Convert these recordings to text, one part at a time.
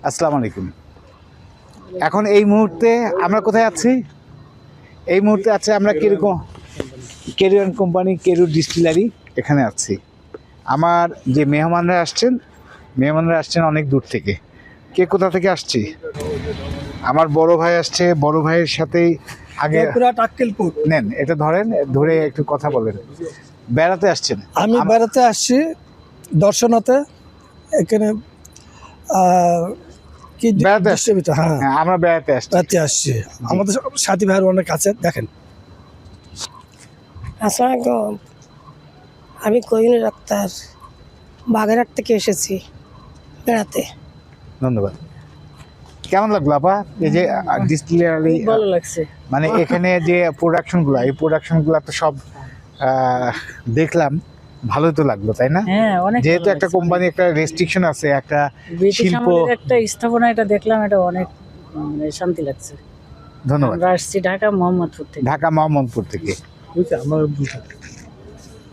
আসসালামু আলাইকুম। এখন এই মুহূর্তে আমরা কোথায় আছি? এই মুহূর্তে আছে আমরা কেরিয়ান কোম্পানি কেরু ডিস্টিলারি, এখানে আছি। আমার যে মেহমানরা আসছেন অনেক দূর থেকে। কে কোথা থেকে আসছি? আমার বড় ভাই আসছে, বড় ভাইয়ের সাথেই আগে নেন, এটা ধরে একটু কথা বলেন। বেড়াতে আসছেন? আমি বেড়াতে আসছি দর্শনাতে, এখানে কি বেড়াতে distributor, হ্যাঁ হ্যাঁ, আমরা বেড়াতে আসছি। আমাদের সাথী ভাইয়ের অনেক কাছে। দেখেন, আসসালামু আলাইকুম। আমি কোহিনুর আক্তার বাগেরহাট থেকে এসেছি বেড়াতে। ধন্যবাদ। কেমন লাগলো আপা এই যে ডিস্টিলারি? ভালো লাগছে। মানে এখানে যে এই প্রোডাকশনগুলো তো সব দেখলাম, ভালোই তো লাগলো, তাই না? হ্যাঁ, অনেক যেহেতু ভালো একটা লাগছে। কোম্পানি, একটা রেস্ট্রিকশন আছে, একটা ব্রিটিশ শিল্প। আমলের একটা স্থাপনা, এটা দেখলাম, এটা অনেক মানে শান্তি লাগছে। ধন্যবাদ। আমরা আসছি ঢাকা মোহাম্মদপুর থেকে। ঢাকা মোহাম্মদপুর থেকে।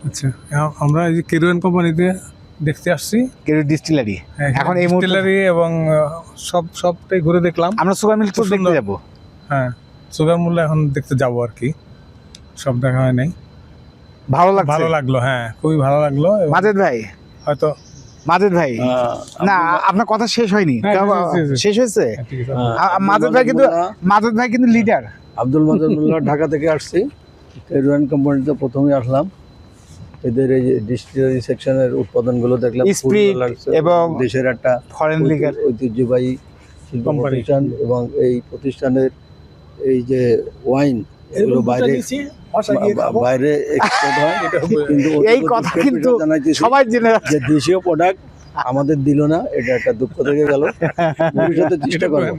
আচ্ছা, আমরা এই যে কেরুয়ান কোম্পানিতে দেখতে আসছি, কেরু ডিস্টিলারি। এখন এই মুহূর্তে ডিস্টিলারি এবং সবটাই ঘুরে দেখলাম। আমরা সুগার মিল তো খুব দেখতে সুন্দর। যাব। হ্যাঁ, সুগার মূল্য এখন দেখতে যাবো আর কি, সব দেখা হয় নাই। ভালো লাগলো, হ্যাঁ খুবই ভালো লাগলো। এবং মাজেদ ভাই, হয়তো ভাই না, আপনার কথা শেষ হয়নি। হ্যাঁ, শেষ। শেষ হয়েছে? হ্যাঁ, ঠিক আছে। মাজেদ ভাই কিন্তু লিডার। আব্দুল মাজেদ মোল্লা, ঢাকা থেকে আসছি। কেরুয়ান কোম্পানিতে প্রথমেই আসলাম। এদের এই যে ডিস্টিলারি সেকশনের উৎপাদনগুলো দেখলাম, খুব স্পিরিট ভালো লাগছে। এবং দেশের একটা ফরেন লিগার ঐতিহ্যবাহী শিল্প কোম্পানি। প্রতিষ্ঠান, এবং এই প্রতিষ্ঠানের এই যে ওয়াইন, এগুলো বাইরে এক্সপোর্ট হয়। কিন্তু এই কথা কিন্তু জানাইতেছি সবাই জেনে যে দেশীয় প্রোডাক্ট আমাদের দিল না, এটা একটা দুঃখ থেকে গেল। ভবিষ্যতে চেষ্টা করবো।